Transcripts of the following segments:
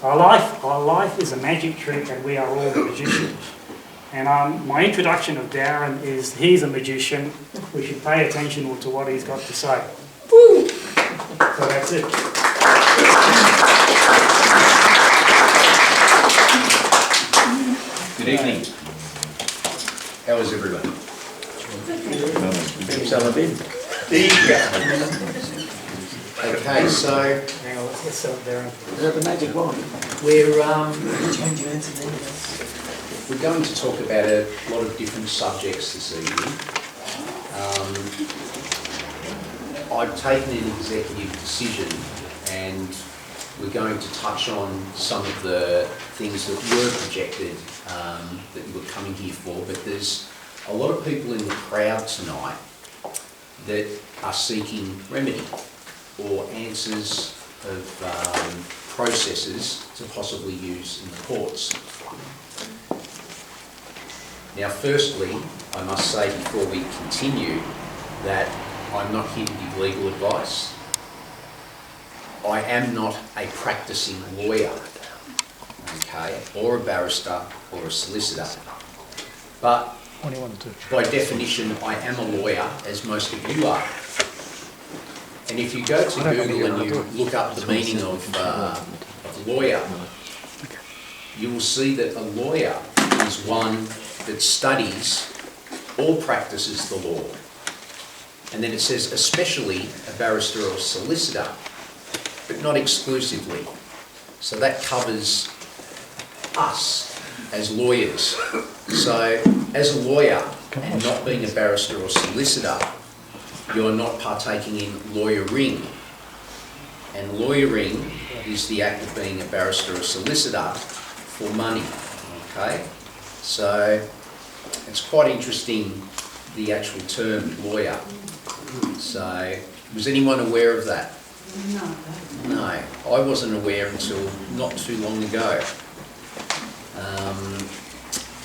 Our life is a magic trick, and we are all the magicians. And my introduction of Darren is he's a magician. We should pay attention to what he's got to say. Woo! So that's it. Good evening. How is everyone? Okay, so Hang on, let's get set up, Darren. Is that the magic wand? we're going to talk about a lot of different subjects this evening. I've taken an executive decision and we're going to touch on some of the things that were projected that you were coming here for, but there's a lot of people in the crowd tonight that are seeking remedy or answers of processes to possibly use in the courts. Now, firstly, I must say before we continue that I'm not here to give legal advice. I am not a practicing lawyer, okay, or a barrister or a solicitor. But by definition, I am a lawyer, as most of you are. And if you go to Google and you look up the meaning of lawyer, you will see that a lawyer is one that studies or practices the law. And then it says especially a barrister or solicitor, but not exclusively. So that covers us as lawyers. So as a lawyer, and not being a barrister or solicitor, you're not partaking in lawyering. And lawyering is the act of being a barrister or solicitor for money, okay? So it's quite interesting, the actual term lawyer. So was anyone aware of that? No, I wasn't aware until not too long ago.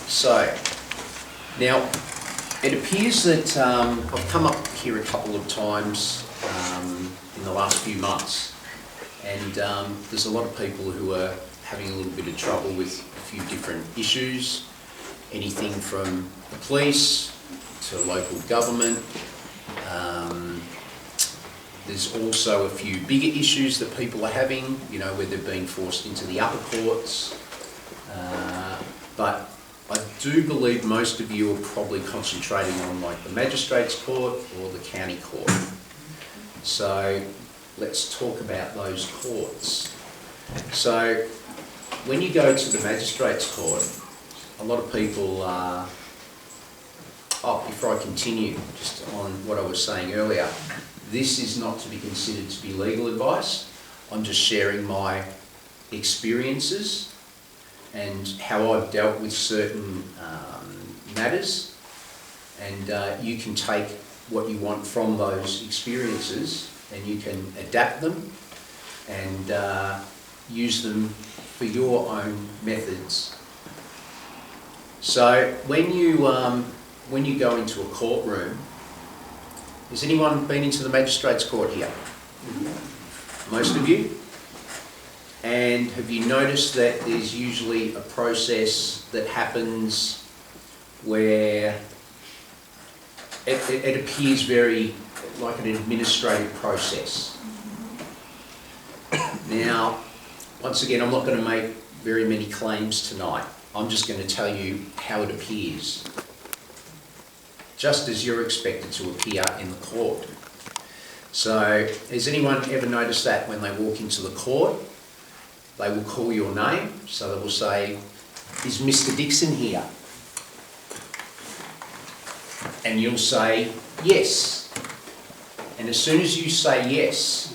So now it appears that I've come up here a couple of times in the last few months, and there's a lot of people who are having a little bit of trouble with a few different issues, anything from the police to local government. There's also a few bigger issues that people are having, you know, where they're being forced into the upper courts. But I do believe most of you are probably concentrating on like the magistrate's court or the county court. So let's talk about those courts. So when you go to the magistrate's court, a lot of people are... Oh, before I continue, just on what I was saying earlier, this is not to be considered to be legal advice. I'm just sharing my experiences and how I've dealt with certain matters, and you can take what you want from those experiences and you can adapt them and use them for your own methods. So when you go into a courtroom, has anyone been into the magistrate's court here? Most of you? And have you noticed that there's usually a process that happens where it appears very like an administrative process? Now, once again, I'm not going to make very many claims tonight. I'm just going to tell you how it appears, just as you're expected to appear in the court. So, has anyone ever noticed that when they walk into the court, they will call your name, so they will say, "Is Mr. Dixon here?" And you'll say, "Yes." And as soon as you say yes,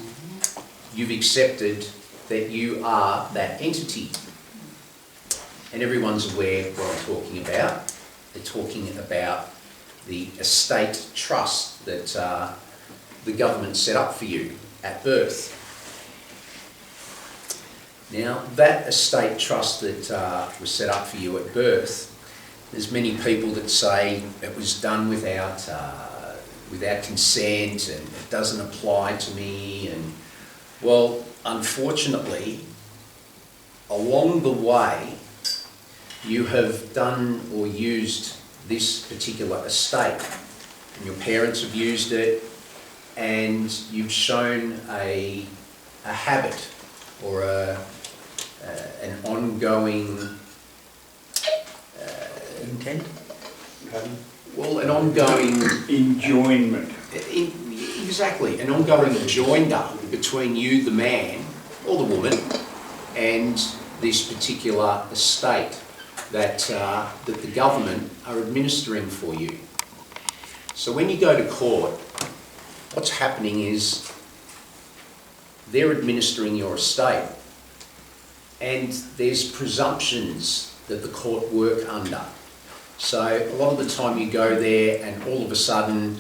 you've accepted that you are that entity. And everyone's aware what I'm talking about. They're talking about the estate trust that the government set up for you at birth. Now, that estate trust that was set up for you at birth, there's many people that say it was done without consent and it doesn't apply to me. And well, unfortunately, along the way, you have done or used this particular estate, and your parents have used it, and you've shown a habit or an ongoing Intent? well, an ongoing Enjoyment. exactly, an ongoing joinder between you, the man, or the woman, and this particular estate that the government are administering for you. So when you go to court, what's happening is they're administering your estate, and there's presumptions that the court work under. So a lot of the time you go there and all of a sudden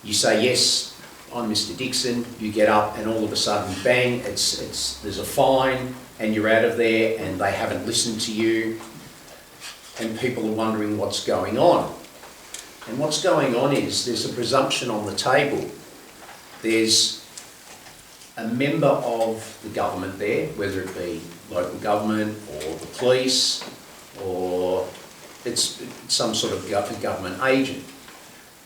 you say, yes, I'm Mr. Dixon, you get up and all of a sudden, bang, there's a fine and you're out of there and they haven't listened to you and people are wondering what's going on. And what's going on is there's a presumption on the table. There's a member of the government there, whether it be local government or the police or it's some sort of government agent.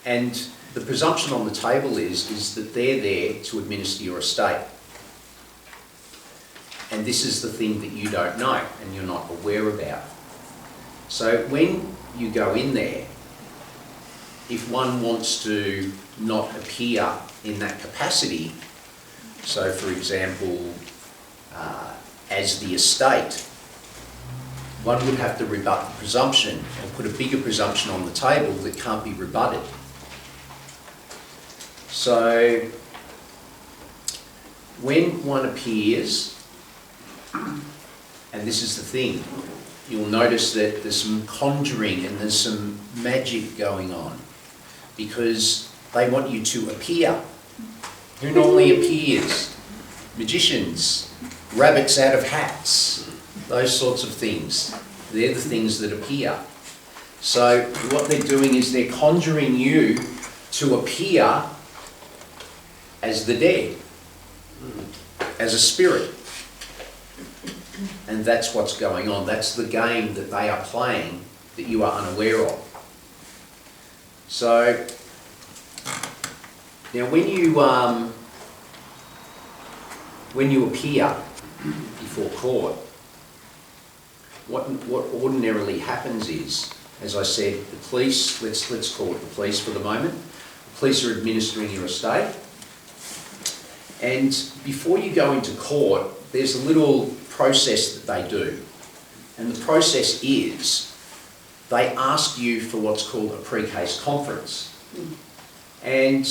And the presumption on the table is that they're there to administer your estate. And this is the thing that you don't know and you're not aware about. So when you go in there, if one wants to not appear in that capacity, so for example, as the estate, one would have to rebut the presumption and put a bigger presumption on the table that can't be rebutted. So when one appears, and this is the thing, you'll notice that there's some conjuring and there's some magic going on because they want you to appear. Who normally appears? Magicians, rabbits out of hats, those sorts of things. They're the things that appear. So what they're doing is they're conjuring you to appear as the dead, as a spirit. And that's what's going on. That's the game that they are playing that you are unaware of. So, now when you appear before court, what ordinarily happens is, as I said, the police, let's call it the police for the moment, the police are administering your estate. And before you go into court, there's a little process that they do. And the process is they ask you for what's called a pre-case conference. And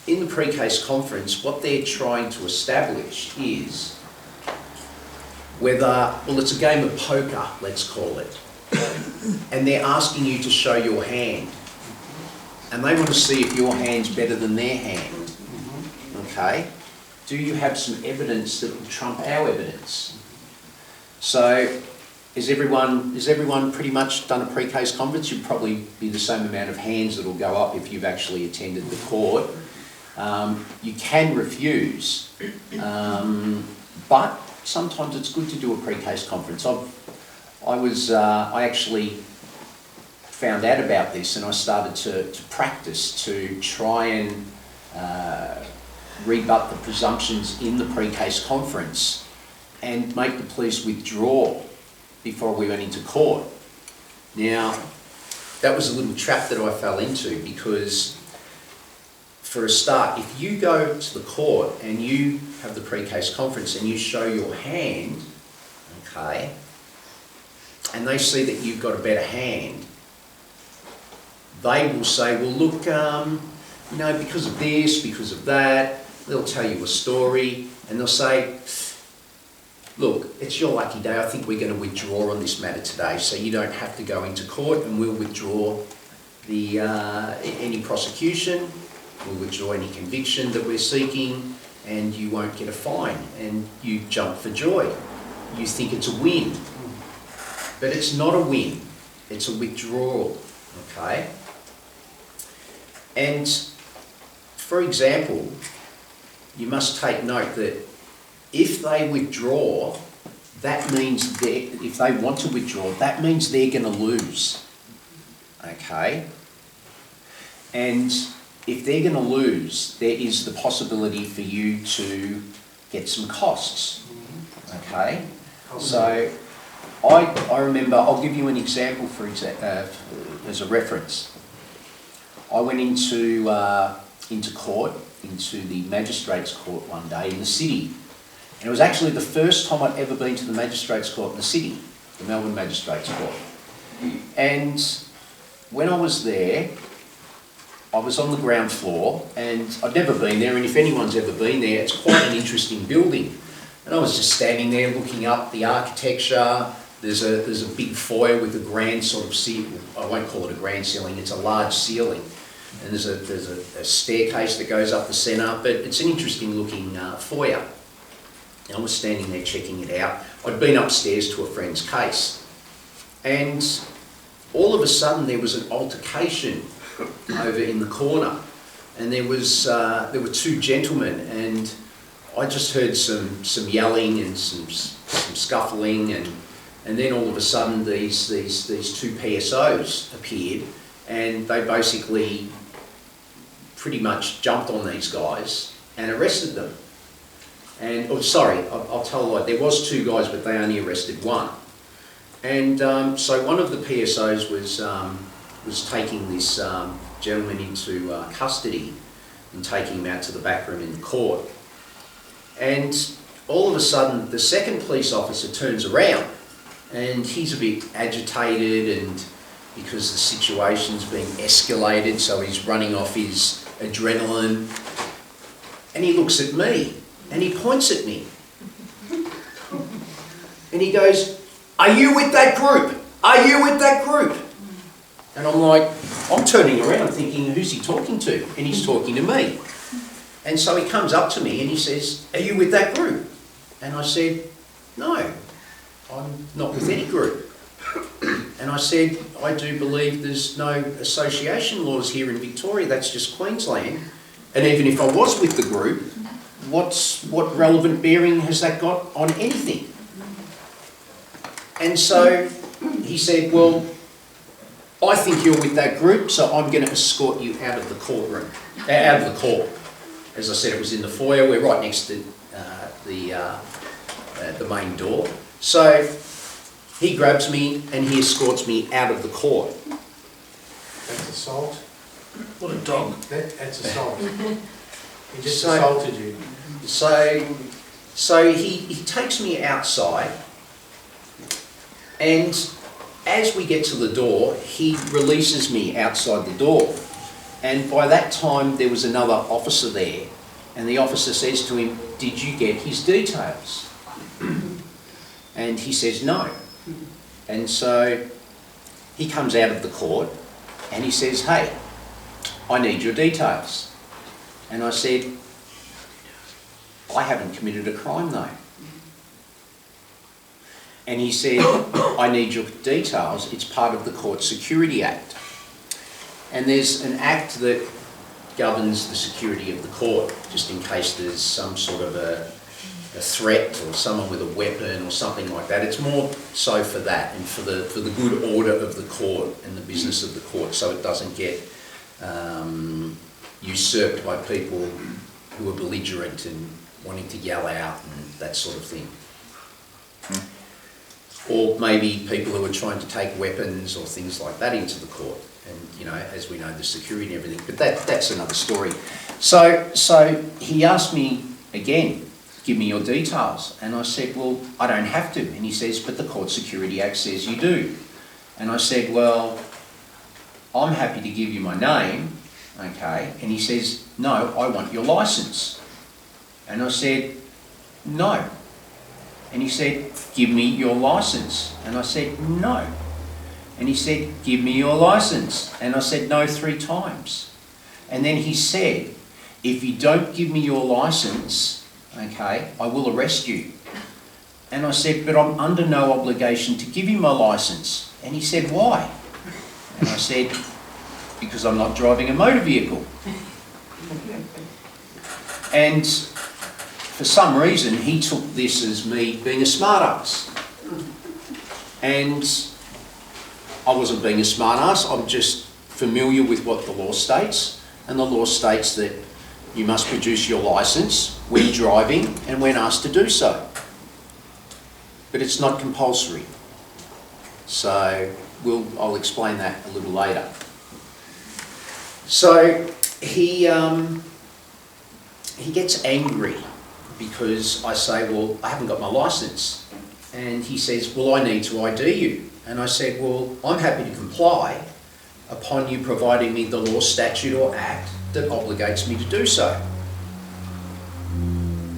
in the pre-case conference, what they're trying to establish is whether, well, it's a game of poker, let's call it. And they're asking you to show your hand. And they want to see if your hand's better than their hand. Okay? Do you have some evidence that will trump our evidence? So, is everyone pretty much done a pre-case conference? You'd probably be the same amount of hands that will go up if you've actually attended the court. You can refuse, but sometimes it's good to do a pre-case conference. I actually found out about this and I started to practice to try and rebut the presumptions in the pre-case conference and make the police withdraw before we went into court. Now, that was a little trap that I fell into because, for a start, if you go to the court and you have the pre-case conference and you show your hand, okay, and they see that you've got a better hand, they will say, well, look, because of this, because of that, they'll tell you a story and they'll say, look, it's your lucky day. I think we're going to withdraw on this matter today, so you don't have to go into court, and we'll withdraw the any prosecution, we'll withdraw any conviction that we're seeking, and you won't get a fine. And you jump for joy. You think it's a win, but it's not a win. It's a withdrawal. Okay. And for example, you must take note that if they withdraw, that means if they want to withdraw, that means they're going to lose. Okay? And if they're going to lose, there is the possibility for you to get some costs. Okay? So I remember, I'll give you an example as a reference. I went into court, into the magistrates' court one day in the city. And it was actually the first time I'd ever been to the magistrates' court in the city, the Melbourne magistrates' court. And when I was there, I was on the ground floor, and I'd never been there, and if anyone's ever been there, it's quite an interesting building. And I was just standing there looking up the architecture. There's a big foyer with a grand sort of ceiling. I won't call it a grand ceiling, it's a large ceiling. And there's a staircase that goes up the centre, but it's an interesting looking foyer. And I was standing there checking it out. I'd been upstairs to a friend's case. And all of a sudden there was an altercation over in the corner. And there were two gentlemen, and I just heard some yelling and some scuffling, and then all of a sudden these two PSOs appeared, and they basically pretty much jumped on these guys and arrested them. And, oh, sorry, I'll tell a lie. There was two guys, but they only arrested one. And so one of the PSOs was taking this gentleman into custody and taking him out to the back room in the court. And all of a sudden, the second police officer turns around, and he's a bit agitated, and because the situation's being escalated, so he's running off his adrenaline, and he looks at me. And he points at me. And he goes, "Are you with that group? Are you with that group?" And I'm like, I'm turning around thinking, who's he talking to? And he's talking to me. And so he comes up to me and he says, "Are you with that group?" And I said, "No, I'm not with any group." And I said, "I do believe there's no association laws here in Victoria, that's just Queensland. And even if I was with the group, what relevant bearing has that got on anything?" And so he said, "Well, I think you're with that group, so I'm going to escort you out of the courtroom, out of the court." As I said, it was in the foyer. We're right next to the main door. So he grabs me and he escorts me out of the court. That's assault. What a dog. That's assault. He just assaulted you. So he takes me outside, and as we get to the door, he releases me outside the door. And by that time, there was another officer there, and the officer says to him, "Did you get his details?" And he says, "No." And so he comes out of the court, and he says, "Hey, I need your details." And I said, "I haven't committed a crime though." And he said, "I need your details. It's part of the Court Security Act. And there's an act that governs the security of the court, just in case there's some sort of a threat or someone with a weapon or something like that. It's more so for that and for the good order of the court and the business of the court, so it doesn't get usurped by people who are belligerent and wanting to yell out and that sort of thing. Or maybe people who are trying to take weapons or things like that into the court. And, you know, as we know, the security and everything. But that's another story. So he asked me again, "Give me your details." And I said, "Well, I don't have to." And he says, "But the Court Security Act says you do." And I said, "Well, I'm happy to give you my name." Okay. And he says, "No, I want your licence." And I said, "No." And he said, "Give me your licence." And I said, "No." And he said, "Give me your licence." And I said, "No," 3 times. And then he said, "If you don't give me your licence, okay, I will arrest you." And I said, "But I'm under no obligation to give you my licence." And he said, "Why?" And I said, "Because I'm not driving a motor vehicle." And for some reason, he took this as me being a smart ass. And I wasn't being a smart ass, I'm just familiar with what the law states, and the law states that you must produce your licence when driving and when asked to do so. But it's not compulsory. So I'll explain that a little later. So he gets angry because I say, well, I haven't got my licence. And he says, well, I need to ID you. And I said, well, I'm happy to comply upon you providing me the law, statute or act that obligates me to do so.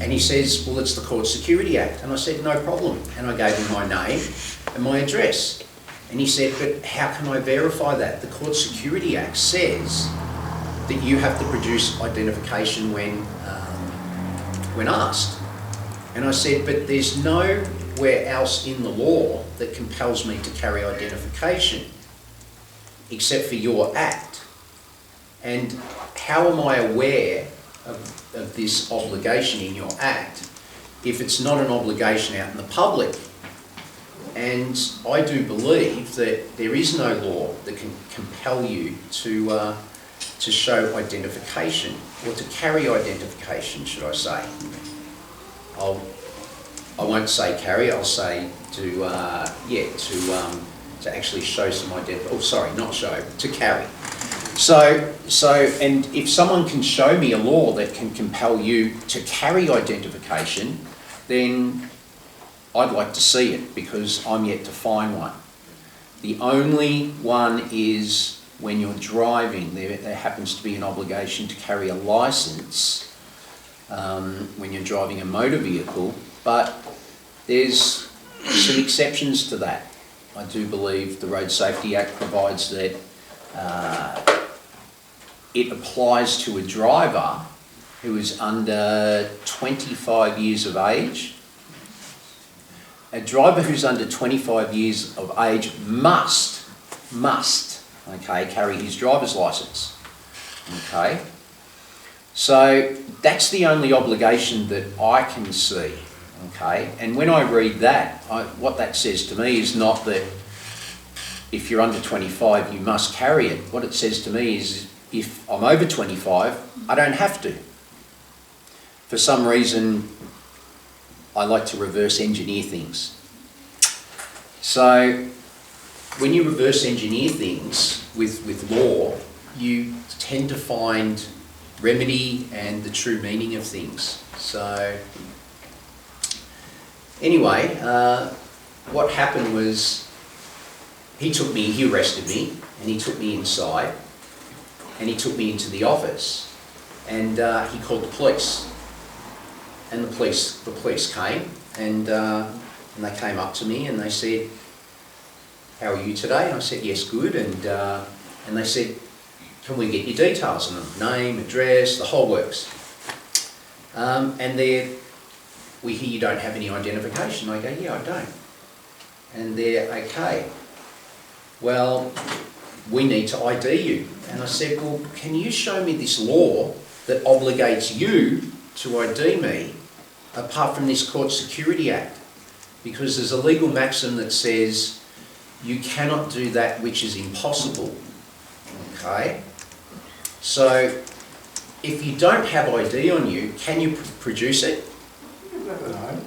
And he says, well, it's the Court Security Act. And I said, no problem. And I gave him my name and my address. And he said, but how can I verify that? The Court Security Act says that you have to produce identification when asked. And I said, but there's nowhere else in the law that compels me to carry identification except for your act. And how am I aware of this obligation in your act if it's not an obligation out in the public? And I do believe that there is no law that can compel you to show identification, or to carry identification, should I say. I won't say carry, I'll say to actually show some identification. Oh, sorry, not show, to carry. So, and if someone can show me a law that can compel you to carry identification, then I'd like to see it, because I'm yet to find one. The only one is when you're driving, there happens to be an obligation to carry a licence when you're driving a motor vehicle, but there's some exceptions to that. I do believe the Road Safety Act provides that it applies to a driver who is under 25 years of age. A driver who's under 25 years of age must, carry his driver's licence. Okay? So that's the only obligation that I can see. Okay? And when I read that, what that says to me is not that if you're under 25 you must carry it. What it says to me is if I'm over 25, I don't have to. For some reason, I like to reverse engineer things. So when you reverse engineer things with law, you tend to find remedy and the true meaning of things. So anyway, what happened was he arrested me and he took me inside and he took me into the office and he called the police. And the police came and they came up to me and they said, "How are you today?" And I said, "Yes, good." And they said, "Can we get your details?" And name, address, the whole works. And we hear you don't have any identification. I go, "Yeah, I don't." And they're, "Okay, well, we need to ID you." And I said, "Well, can you show me this law that obligates you to ID me apart from this Court Security Act? Because there's a legal maxim that says you cannot do that which is impossible." Okay? So if you don't have ID on you, can you produce it? No.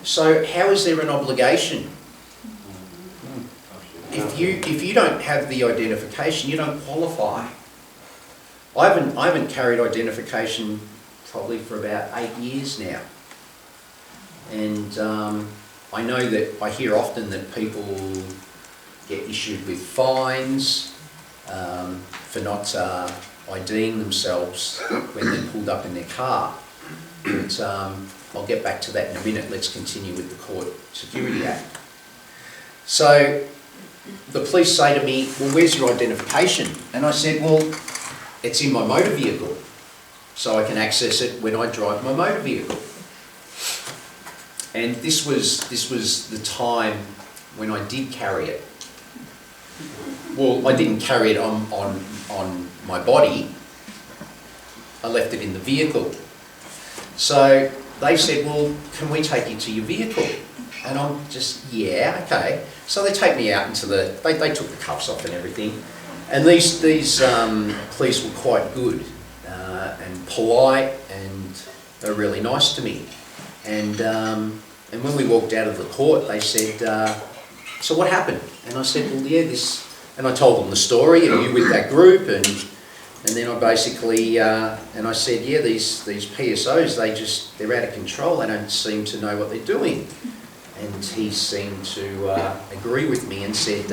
So how is there an obligation? If you don't have the identification, you don't qualify. I haven't carried identification probably for about 8 years now. And I know that I hear often that people get issued with fines for not IDing themselves when they're pulled up in their car. But I'll get back to that in a minute. Let's continue with the Court Security Act. So the police say to me, "Well, where's your identification?" And I said, "Well, it's in my motor vehicle, so I can access it when I drive my motor vehicle." And this was the time when I did carry it. Well, I didn't carry it on my body. I left it in the vehicle. So they said, "Well, can we take you to your vehicle?" And I'm just, yeah, okay. So they take me out into they took the cuffs off and everything. And these police were quite good and polite, and they were really nice to me. And when we walked out of the court, they said, so what happened? And I said, well, yeah, this, and I told them the story, are you with that group? And then I basically, and I said, yeah, these PSOs, they're out of control, they don't seem to know what they're doing. And he seemed to agree with me and said,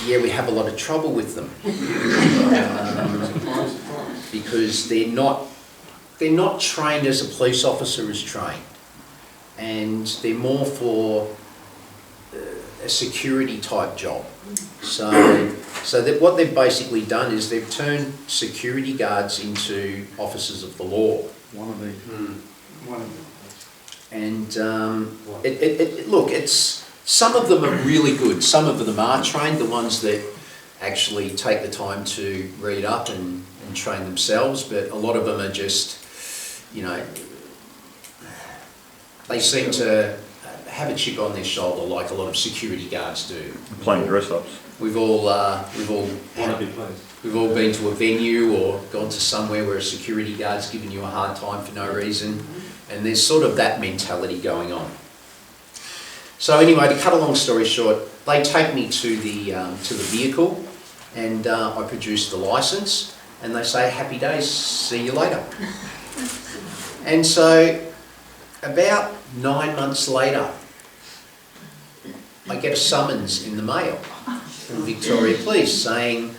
yeah, we have a lot of trouble with them. Because they're not trained as a police officer is trained. And they're more for a security type job. So that what they've basically done is they've turned security guards into officers of the law. One of these. One of them. And look, some of them are really good. Some of them are trained, the ones that actually take the time to read up and train themselves, but a lot of them are just, you know, they seem to have a chip on their shoulder like a lot of security guards do. Playing dress-ups. We've all been to a venue or gone to somewhere where a security guard's giving you a hard time for no reason, and there's sort of that mentality going on. So anyway, to cut a long story short, they take me to the vehicle, and I produce the license, and they say, happy days, see you later. And so about 9 months later, I get a summons in the mail from Victoria Police saying,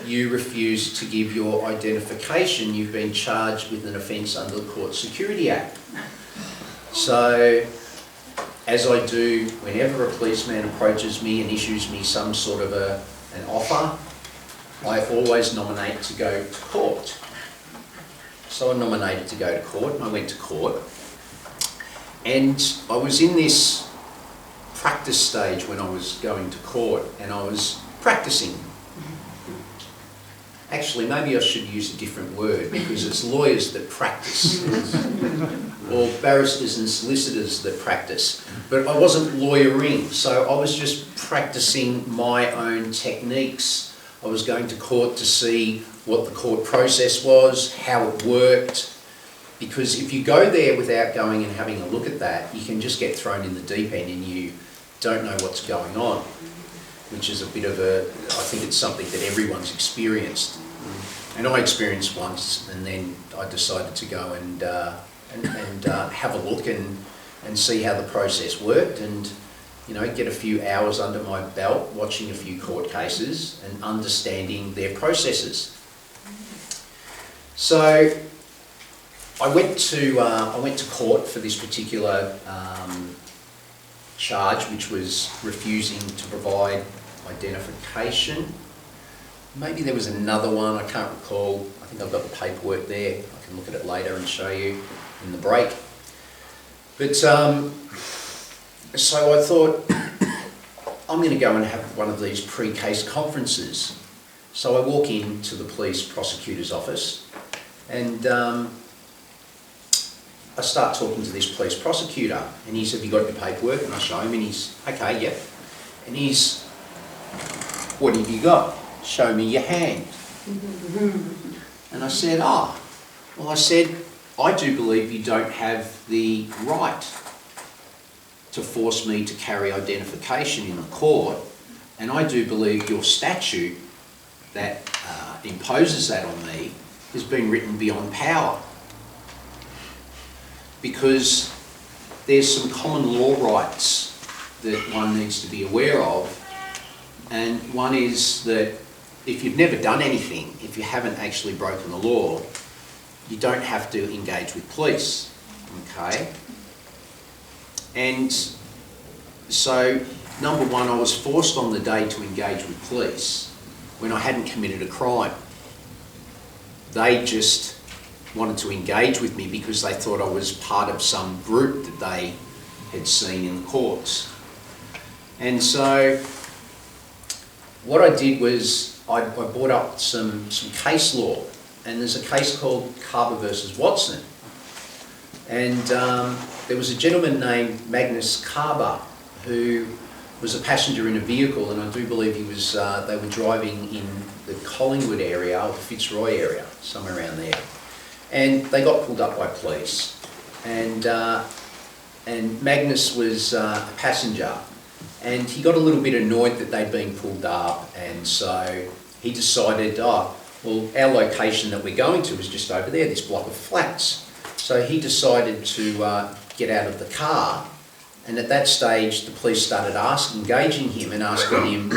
you refuse to give your identification, you've been charged with an offence under the Court Security Act. So, as I do whenever a policeman approaches me and issues me some sort of an offer, I always nominate to go to court. So I nominated to go to court, and I went to court. And I was in this practice stage when I was going to court, and I was practicing. Actually, maybe I should use a different word, because it's lawyers that practice, or barristers and solicitors that practice. But I wasn't lawyering, so I was just practicing my own techniques. I was going to court to see what the court process was, how it worked, because if you go there without going and having a look at that, you can just get thrown in the deep end and you don't know what's going on, which is a bit of a, I think it's something that everyone's experienced. And I experienced once, and then I decided to go and have a look and see how the process worked, and you know, get a few hours under my belt watching a few court cases and understanding their processes. So I went to court for this particular charge, which was refusing to provide identification. Maybe there was another one, I can't recall. I think I've got the paperwork there. I can look at it later and show you in the break. But so I thought, I'm going to go and have one of these pre-case conferences. So I walk into the police prosecutor's office, and I start talking to this police prosecutor, and he said, have you got your paperwork? And I show him, and he's, okay, yeah. And he's, what have you got? Show me your hand. And I said, well, I said, I do believe you don't have the right to force me to carry identification in a court, and I do believe your statute that imposes that on me has been written beyond power, because there's some common law rights that one needs to be aware of, and one is that if you've never done anything, if you haven't actually broken the law, you don't have to engage with police, okay? And so, number one, I was forced on the day to engage with police when I hadn't committed a crime. They just wanted to engage with me because they thought I was part of some group that they had seen in the courts. And so, what I did was I brought up some case law, and there's a case called Carver versus Watson. And there was a gentleman named Magnus Carver who was a passenger in a vehicle, and I do believe he was. They were driving in the Collingwood area, or the Fitzroy area, somewhere around there, and they got pulled up by police. And Magnus was a passenger, and he got a little bit annoyed that they'd been pulled up, and so he decided, oh, well, our location that we're going to is just over there, this block of flats. So he decided to get out of the car, and at that stage the police started engaging him and asking him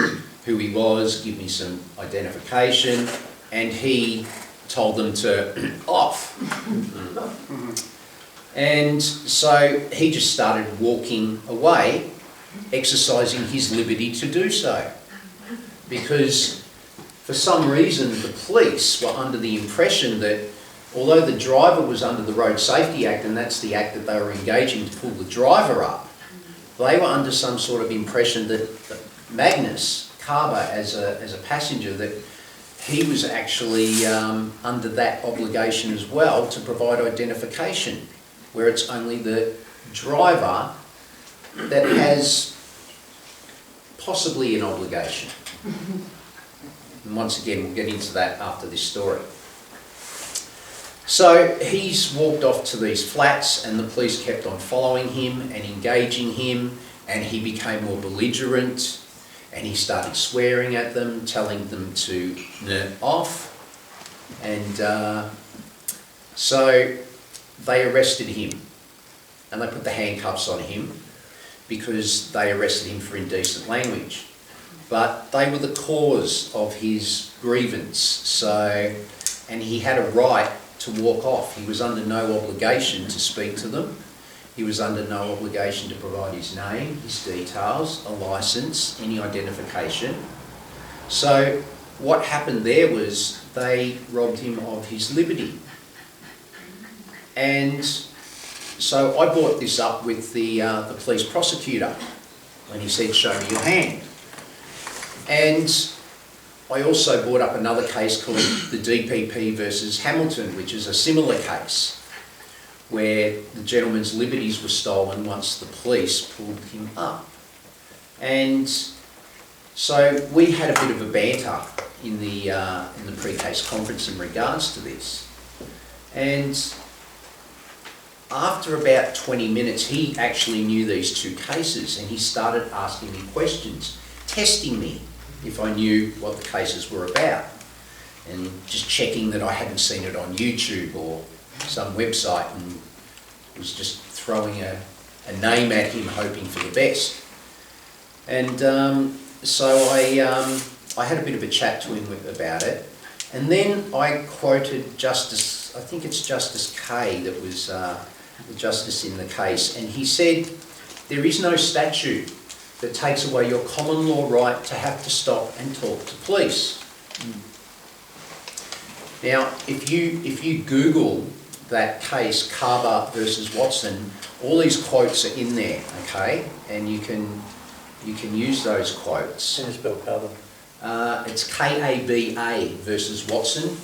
who he was, give me some identification, and he told them to off. And so he just started walking away, exercising his liberty to do so. Because for some reason the police were under the impression that although the driver was under the Road Safety Act, and that's the act that they were engaging to pull the driver up, they were under some sort of impression that Magnus Carver, as a passenger, that he was actually under that obligation as well to provide identification, where it's only the driver that has possibly an obligation. And once again, we'll get into that after this story. So he's walked off to these flats, and the police kept on following him and engaging him, and he became more belligerent, and he started swearing at them, telling them to nerd off. And so they arrested him, and they put the handcuffs on him because they arrested him for indecent language. But they were the cause of his grievance, and he had a right to walk off. He was under no obligation to speak to them. He was under no obligation to provide his name, his details, a licence, any identification. So what happened there was they robbed him of his liberty. And so I brought this up with the police prosecutor when he said, show me your hand. And I also brought up another case called the DPP versus Hamilton, which is a similar case where the gentleman's liberties were stolen once the police pulled him up. And so we had a bit of a banter in the pre-case conference in regards to this. And after about 20 minutes, he actually knew these two cases, and he started asking me questions, testing me if I knew what the cases were about, and just checking that I hadn't seen it on YouTube or some website, and was just throwing a name at him, hoping for the best. And so I had a bit of a chat to him about it, and then I quoted Justice, I think it's Justice Kay that was the justice in the case, and he said, there is no statute that takes away your common law right to have to stop and talk to police. Now, if you Google that case, Carver versus Watson, all these quotes are in there, okay? And you can use those quotes. Can you spell Carver? It's K-A-B-A versus Watson,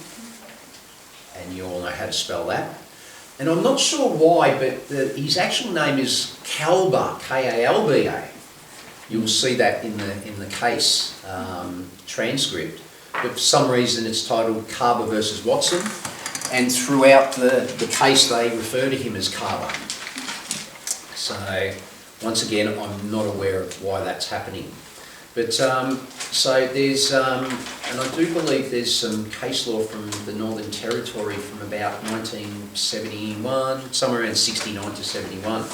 and you all know how to spell that. And I'm not sure why, but his actual name is Kalba, K-A-L-B-A. You'll see that in the case transcript. But for some reason it's titled Carver versus Watson, and throughout the case they refer to him as Carver. So once again, I'm not aware of why that's happening. But so there's, and I do believe there's some case law from the Northern Territory from about 1971, somewhere around 69 to 71,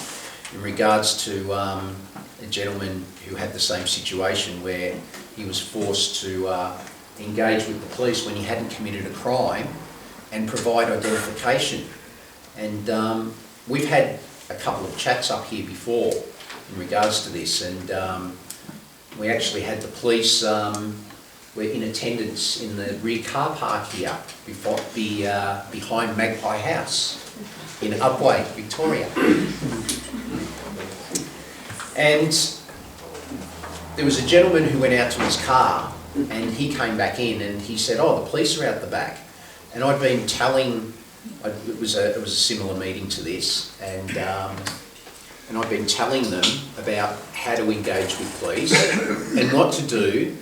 in regards to a gentleman who had the same situation where he was forced to engage with the police when he hadn't committed a crime and provide identification. And we've had a couple of chats up here before in regards to this, and we actually had the police were in attendance in the rear car park here behind Magpie House in Upwey, Victoria. And there was a gentleman who went out to his car, and he came back in and he said, oh, the police are out the back. And I'd been telling it was a similar meeting to this, and I've been telling them about how to engage with police and what to do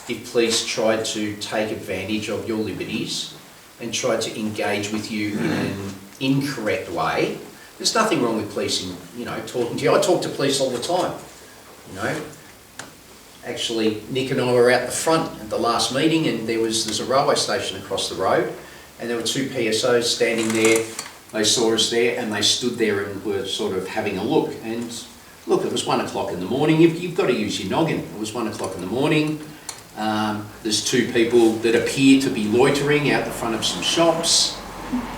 if police tried to take advantage of your liberties and tried to engage with you in an incorrect way. There's nothing wrong with police talking to you. I talk to police all the time, Actually, Nick and I were out the front at the last meeting, and there's a railway station across the road, and there were two PSOs standing there. They saw us there, and they stood there and were sort of having a look. And look, it was 1 o'clock in the morning. You've got to use your noggin. It was 1 o'clock in the morning. There's two people that appear to be loitering out the front of some shops,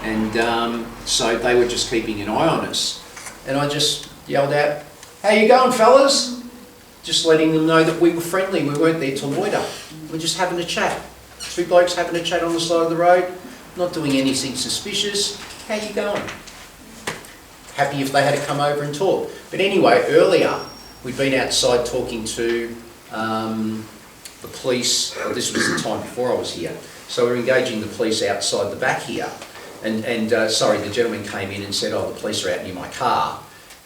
and so they were just keeping an eye on us. And I just yelled out, "How you going, fellas?" Just letting them know that we were friendly. We weren't there to loiter. We're just having a chat. Two blokes having a chat on the side of the road, not doing anything suspicious. How you going? Happy if they had to come over and talk. But anyway, earlier we'd been outside talking to the police. This was the time before I was here. So we're engaging the police outside the back here. And the gentleman came in and said, "Oh, the police are out near my car."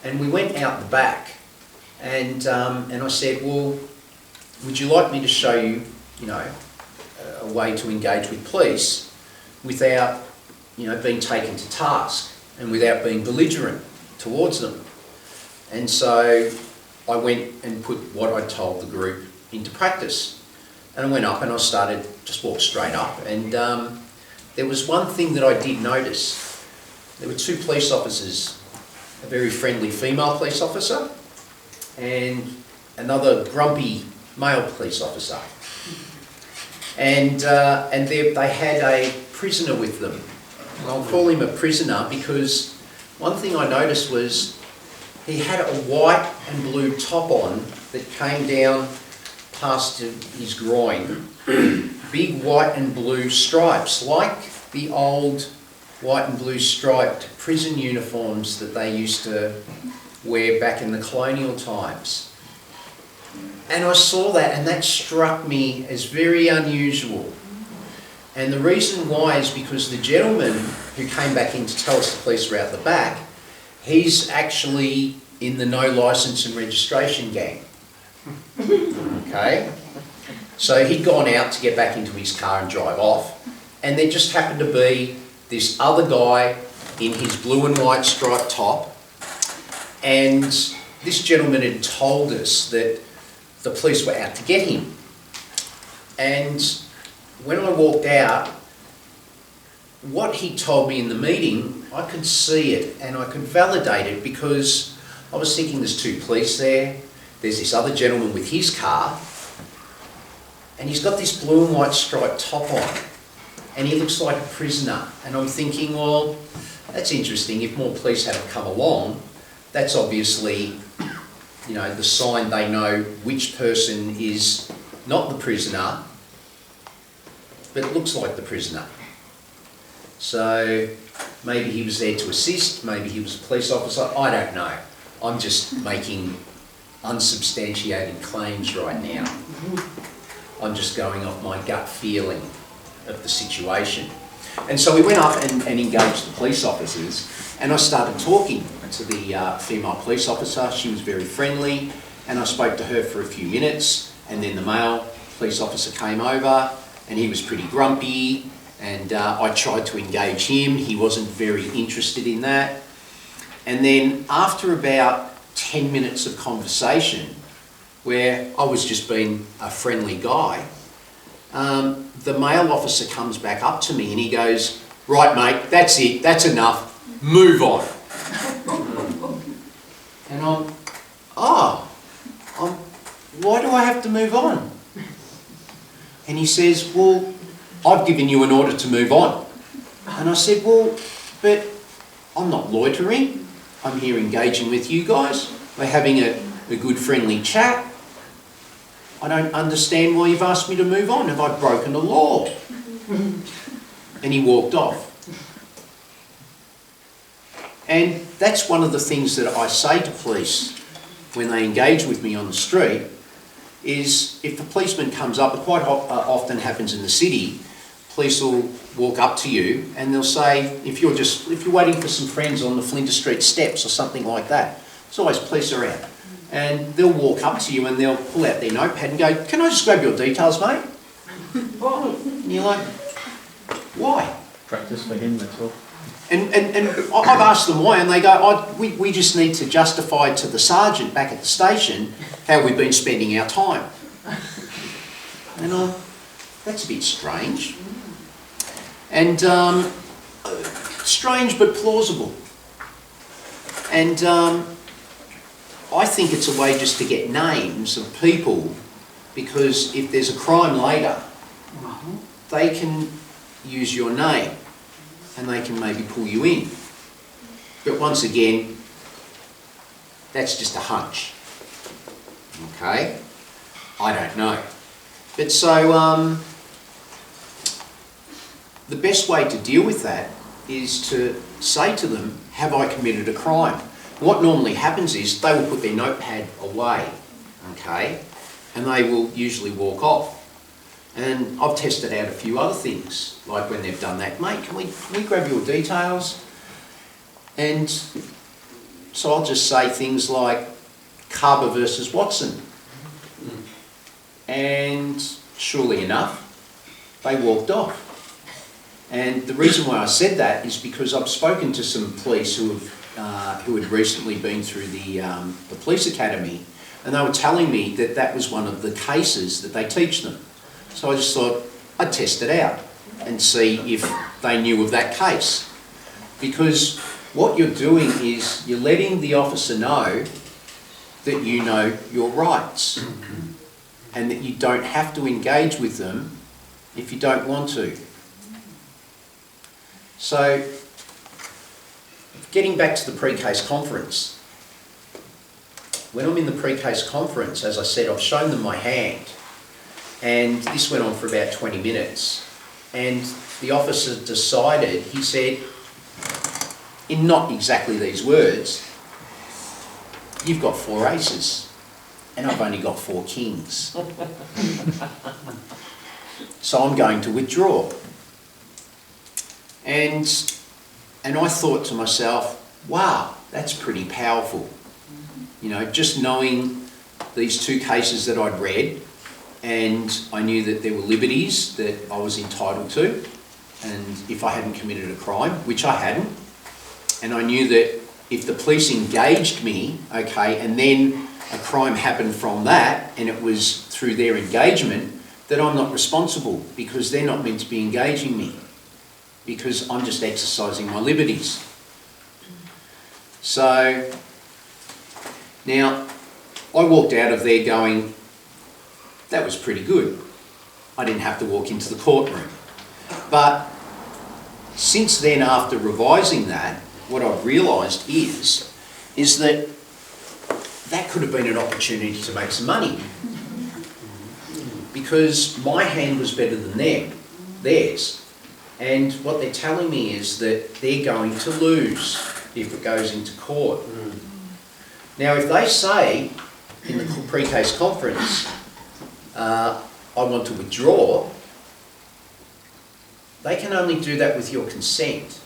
And we went out the back, and I said, "Well, would you like me to show you, a way to engage with police without, being taken to task and without being belligerent towards them?" And so I went and put what I told the group into practice. And I went up and I started, just walked straight up. And there was one thing that I did notice. There were two police officers, a very friendly female police officer and another grumpy male police officer. And they had a prisoner with them. And I'll call him a prisoner because one thing I noticed was he had a white and blue top on that came down past his groin. Big white and blue stripes, like the old white and blue striped prison uniforms that they used to wear back in the colonial times. And I saw that, and that struck me as very unusual. And the reason why is because the gentleman who came back in to tell us the police were out the back, he's actually in the no licence and registration gang. Okay? So he'd gone out to get back into his car and drive off, and there just happened to be this other guy in his blue and white striped top, and this gentleman had told us that the police were out to get him. And when I walked out, what he told me in the meeting, I could see it and I could validate it because I was thinking there's two police there, there's this other gentleman with his car, and he's got this blue and white striped top on, and he looks like a prisoner. And I'm thinking, well, that's interesting. If more police had come along, that's obviously, the sign they know which person is not the prisoner, but looks like the prisoner. So maybe he was there to assist, maybe he was a police officer, I don't know. I'm just making unsubstantiated claims right now. I'm just going off my gut feeling of the situation. And so we went up and engaged the police officers, and I started talking to the female police officer. She was very friendly, and I spoke to her for a few minutes, and then the male police officer came over, and he was pretty grumpy, and I tried to engage him. He wasn't very interested in that. And then after about 10 minutes of conversation, where I was just being a friendly guy, the male officer comes back up to me and he goes, "Right, mate, that's it, that's enough, move on." And why do I have to move on? And he says, "Well, I've given you an order to move on." And I said, "Well, but I'm not loitering. I'm here engaging with you guys. We're having a good friendly chat. I don't understand why you've asked me to move on. Have I broken the law?" And he walked off. And that's one of the things that I say to police when they engage with me on the street, is if a policeman comes up, it quite often happens in the city, police will walk up to you and they'll say, if you're waiting for some friends on the Flinders Street steps or something like that, there's always police around. And they'll walk up to you and they'll pull out their notepad and go, "Can I just grab your details, mate?" And you're like, "Why?" Practice for him, that's all. And I've asked them why, and they go, "Oh, we just need to justify to the sergeant back at the station how we've been spending our time." And that's a bit strange. And strange but plausible. And I think it's a way just to get names of people, because if there's a crime later, they can use your name and they can maybe pull you in. But once again, that's just a hunch. Okay? I don't know. But so, the best way to deal with that is to say to them, "Have I committed a crime?" What normally happens is they will put their notepad away, okay, and they will usually walk off. And I've tested out a few other things, like when they've done that, "Mate, can we grab your details?" And so I'll just say things like Carver versus Watson. And surely enough, they walked off. And the reason why I said that is because I've spoken to some police who had recently been through the police academy, and they were telling me that that was one of the cases that they teach them. So I just thought I'd test it out and see if they knew of that case. Because what you're doing is you're letting the officer know that you know your rights and that you don't have to engage with them if you don't want to. So, getting back to the pre-case conference. When I'm in the pre-case conference, as I said, I've shown them my hand. And this went on for about 20 minutes. And the officer decided, he said, in not exactly these words, "You've got 4 aces, and I've only got 4 kings. So I'm going to withdraw." And I thought to myself, wow, that's pretty powerful. You know, just knowing these 2 cases that I'd read, and I knew that there were liberties that I was entitled to, and if I hadn't committed a crime, which I hadn't, and I knew that if the police engaged me, okay, and then a crime happened from that, and it was through their engagement, that I'm not responsible, because they're not meant to be engaging me, because I'm just exercising my liberties. So, now, I walked out of there going, that was pretty good. I didn't have to walk into the courtroom. But since then, after revising that, what I've realised is that that could have been an opportunity to make some money. Because my hand was better than theirs. And what they're telling me is that they're going to lose if it goes into court. Now, if they say in the pre-case conference, I want to withdraw, they can only do that with your consent.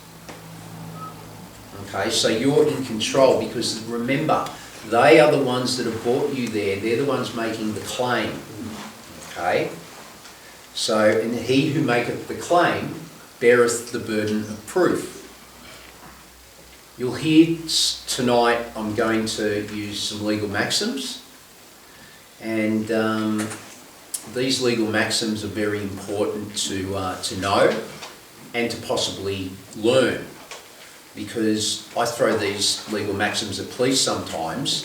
Okay, so you're in control, because remember, they are the ones that have brought you there. They're the ones making the claim. Okay? So, and he who maketh the claim beareth the burden of proof. You'll hear tonight I'm going to use some legal maxims, and these legal maxims are very important to know and to possibly learn, because I throw these legal maxims at police sometimes,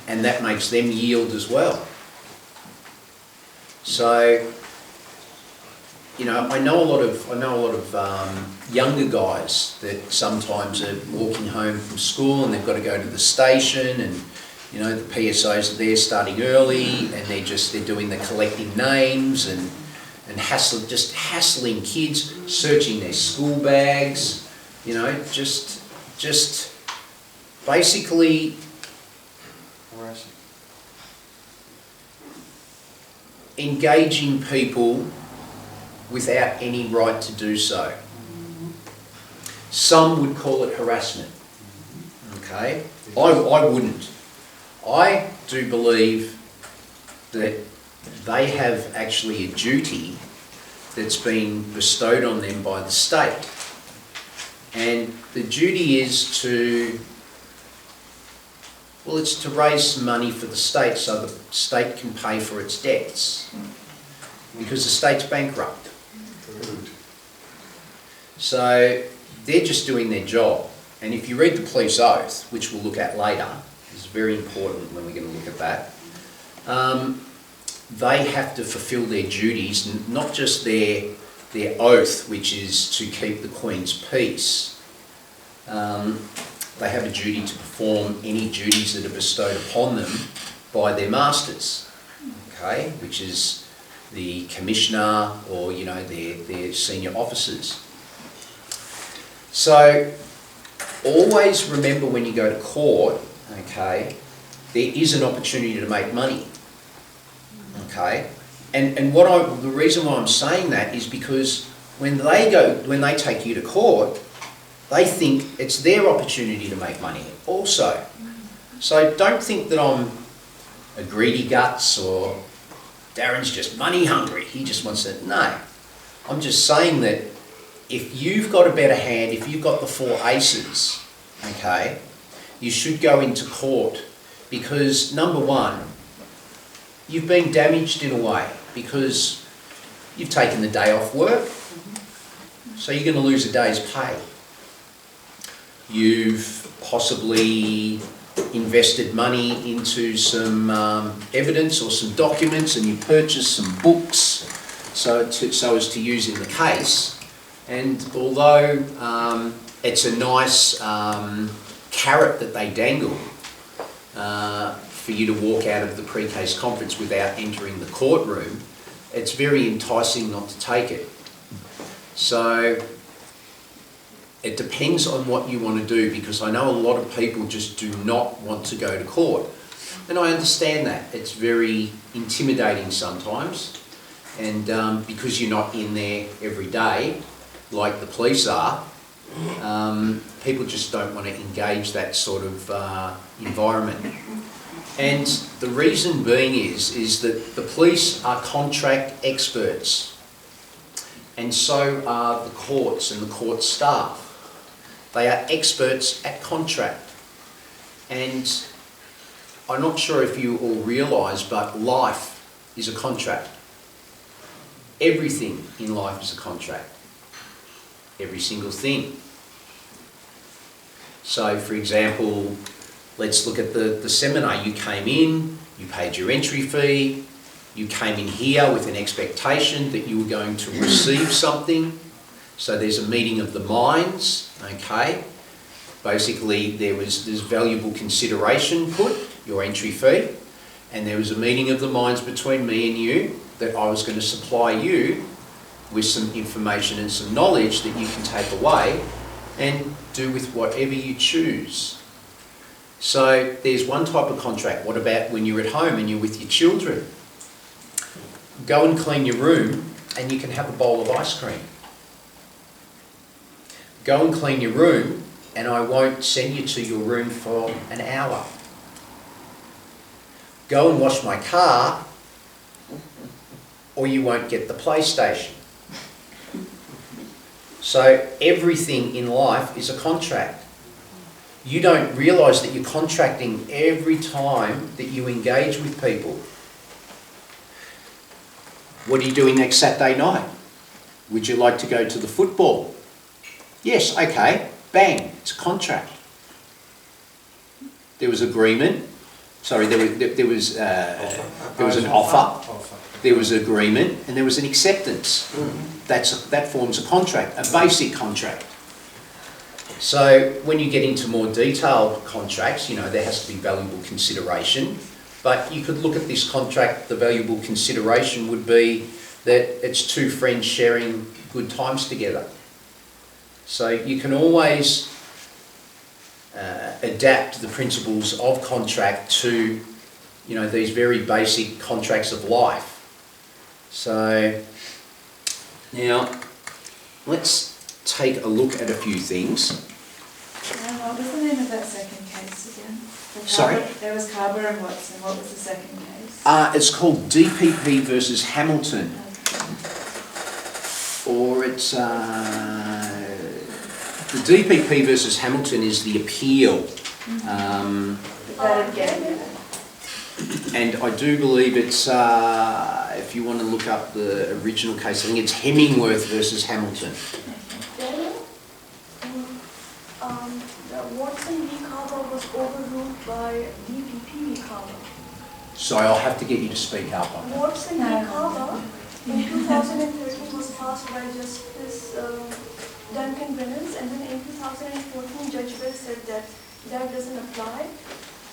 and that makes them yield as well. So, you know, I know a lot of younger guys that sometimes are walking home from school and they've got to go to the station, and you know the PSOs are there starting early, and they're doing the collecting names and hassling kids, searching their school bags, you know, just basically engaging people without any right to do so. Some would call it harassment. Okay? I wouldn't. I do believe that they have actually a duty that's been bestowed on them by the state. And the duty is to, well, it's to raise some money for the state so the state can pay for its debts. Because the state's bankrupt. So they're just doing their job. And if you read the police oath, which we'll look at later, it's very important when we're going to look at that, they have to fulfil their duties, not just their oath, which is to keep the Queen's peace. They have a duty to perform any duties that are bestowed upon them by their masters, okay, which is the commissioner or, you know, their senior officers. So always remember when you go to court, okay, there is an opportunity to make money. Okay, and the reason why I'm saying that is because when they take you to court, they think it's their opportunity to make money also. So don't think that I'm a greedy guts or Darren's just money hungry. He just wants it. No, I'm just saying that if you've got a better hand, if you've got the 4 aces, okay, you should go into court because number one, you've been damaged in a way because you've taken the day off work, so you're going to lose a day's pay. You've possibly invested money into some evidence or some documents and you purchased some books so as to use in the case. And although it's a nice carrot that they dangle, for you to walk out of the pre-case conference without entering the courtroom, it's very enticing not to take it. So it depends on what you want to do, because I know a lot of people just do not want to go to court. And I understand that. It's very intimidating sometimes. And because you're not in there every day, like the police are, people just don't want to engage that sort of environment. And the reason being is that the police are contract experts, and so are the courts and the court staff. They are experts at contract. And I'm not sure if you all realise, but life is a contract. Everything in life is a contract. Every single thing. So, for example, let's look at the seminar. You came in, you paid your entry fee, you came in here with an expectation that you were going to receive something. So there's a meeting of the minds, okay? Basically, there's valuable consideration put, your entry fee, and there was a meeting of the minds between me and you that I was going to supply you with some information and some knowledge that you can take away and do with whatever you choose. So there's one type of contract. What about when you're at home and you're with your children? Go and clean your room and you can have a bowl of ice cream. Go and clean your room and I won't send you to your room for an hour. Go and wash my car or you won't get the PlayStation. So everything in life is a contract. You don't realise that you're contracting every time that you engage with people. What are you doing next Saturday night? Would you like to go to the football? Yes, okay, bang, it's a contract. There was agreement. Sorry, there was an offer. There was agreement, and there was an acceptance. That forms a contract, a basic contract. So when you get into more detailed contracts, you know, there has to be valuable consideration. But you could look at this contract, the valuable consideration would be that it's 2 friends sharing good times together. So you can always adapt the principles of contract to, you know, these very basic contracts of life. So Now, let's take a look at a few things. What was the name of that second case again? Sorry? There was Carver and Watson. What was the second case? It's called DPP versus Hamilton. Or it's... the DPP versus Hamilton is the appeal. That again. And I do believe it's, if you want to look up the original case, I think it's Hemingworth versus Hamilton. Darren, the Watson v. Carver was overruled by DPP v. Carver. So I'll have to get you to speak up. Watson v. Carver in 2013 was passed by Justice Duncan Reynolds, and then in 2014 Judge Bell said that that doesn't apply.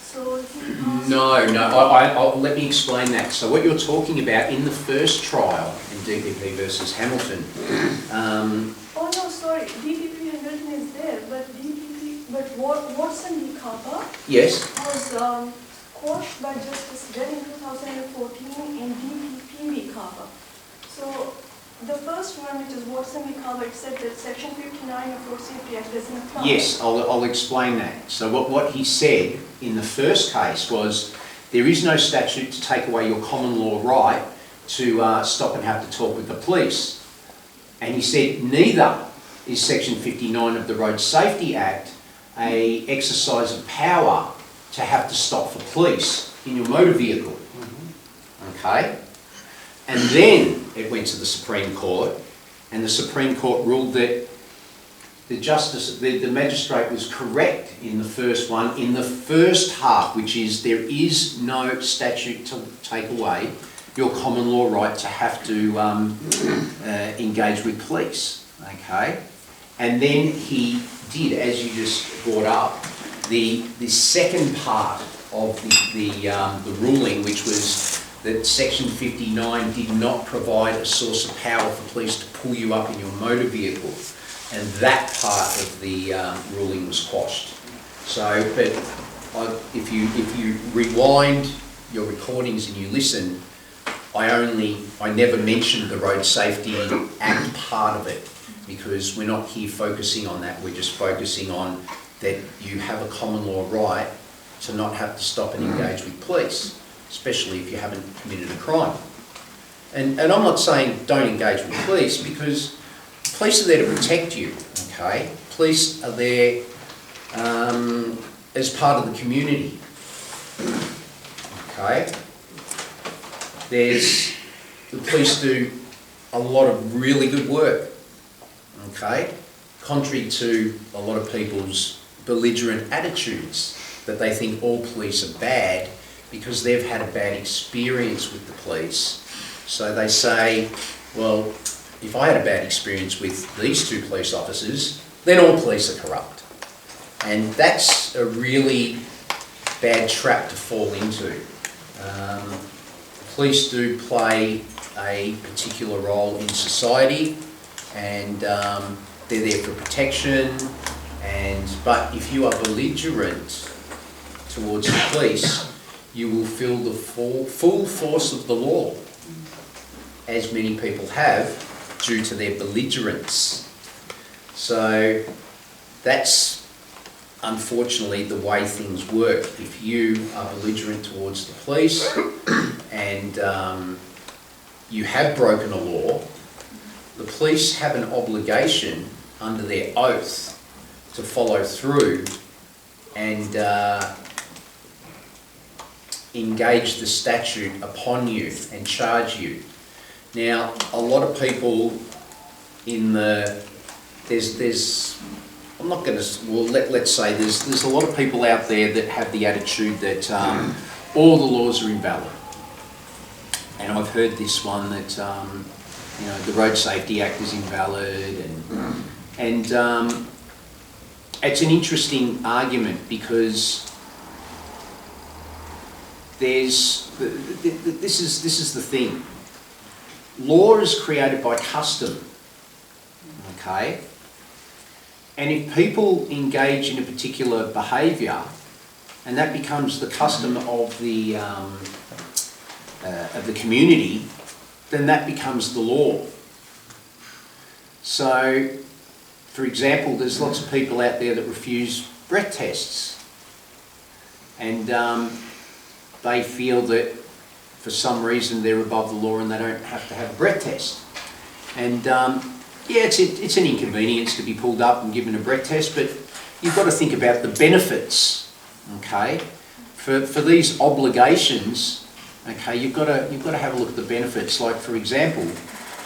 So he passed... No, let me explain that. So what you're talking about in the first trial in DPP versus Hamilton... oh no, sorry, DPP Hamilton is there, but Watson v. Carver Yes? was quashed by Justice Bell in 2014 in DPP v. Carver. So the first one, which is Watson v. Carver, it said that Section 59 of Road Safety Act doesn't apply. Yes, I'll explain that. So what he said in the first case was there is no statute to take away your common law right to stop and have to talk with the police. And he said neither is Section 59 of the Road Safety Act a exercise of power to have to stop for police in your motor vehicle. Okay? And then it went to the Supreme Court, and the Supreme Court ruled that the magistrate was correct in the first one, in the first half, which is there is no statute to take away your common law right to have to engage with police. Okay? And then he did, as you just brought up, the second part of the ruling, which was that Section 59 did not provide a source of power for police to pull you up in your motor vehicle, and that part of the ruling was quashed. So, but if you rewind your recordings and you listen, I never mentioned the Road Safety Act part of it, because we're not here focusing on that. We're just focusing on that you have a common law right to not have to stop and engage with police, especially if you haven't committed a crime. And I'm not saying don't engage with police, because police are there to protect you, okay? Police are there as part of the community, okay? The police do a lot of really good work, okay? Contrary to a lot of people's belligerent attitudes that they think all police are bad because they've had a bad experience with the police. So they say, well, if I had a bad experience with these two police officers, then all police are corrupt. And that's a really bad trap to fall into. Police do play a particular role in society, and they're there for protection. But if you are belligerent towards the police, you will feel the full force of the law, as many people have, due to their belligerence. So that's unfortunately the way things work. If you are belligerent towards the police and you have broken a law, the police have an obligation under their oath to follow through and engage the statute upon you and charge you. Now, a lot of people in I'm not going to, well, let's say there's a lot of people out there that have the attitude that all the laws are invalid. And I've heard this one that, the Road Safety Act is invalid, and it's an interesting argument, because this is the thing. Law is created by custom, okay? And if people engage in a particular behaviour, and that becomes the custom of the community, then that becomes the law. So, for example, there's lots of people out there that refuse breath tests, and they feel that for some reason they're above the law and they don't have to have a breath test. And yeah, it's an inconvenience to be pulled up and given a breath test, but you've got to think about the benefits, okay? For these obligations, okay, you've got to have a look at the benefits. Like, for example,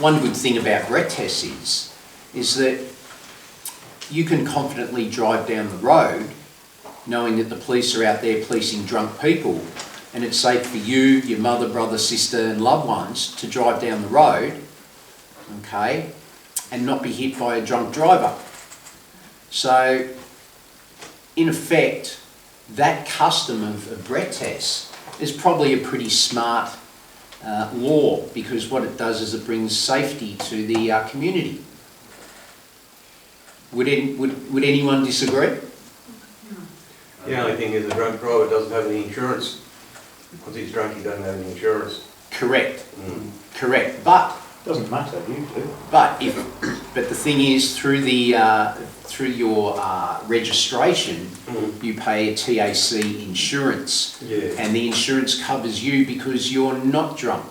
one good thing about breath tests is that you can confidently drive down the road knowing that the police are out there policing drunk people, and it's safe for you, your mother, brother, sister and loved ones to drive down the road, okay, and not be hit by a drunk driver. So, in effect, that custom of breath tests is probably a pretty smart law, because what it does is it brings safety to the community. Would anyone disagree? The only thing is the drunk driver doesn't have any insurance. Because he's drunk, he doesn't have any insurance. Correct. Correct. But Doesn't matter, you do. but the thing is, through your registration, you pay a TAC insurance, and the insurance covers you because you're not drunk.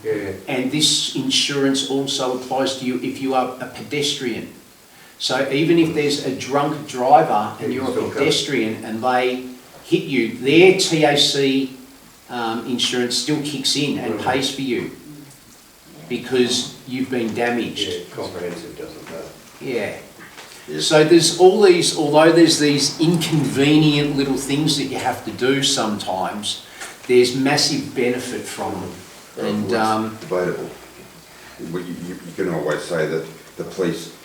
Yeah. And this insurance also applies to you if you are a pedestrian. So even if there's a drunk driver and you're a pedestrian and they hit you, their TAC insurance still kicks in and pays for you because you've been damaged. Yeah, comprehensive doesn't matter. Yeah. So there's all these, although there's these inconvenient little things that you have to do sometimes, there's massive benefit from them. And debatable. You can always say that the police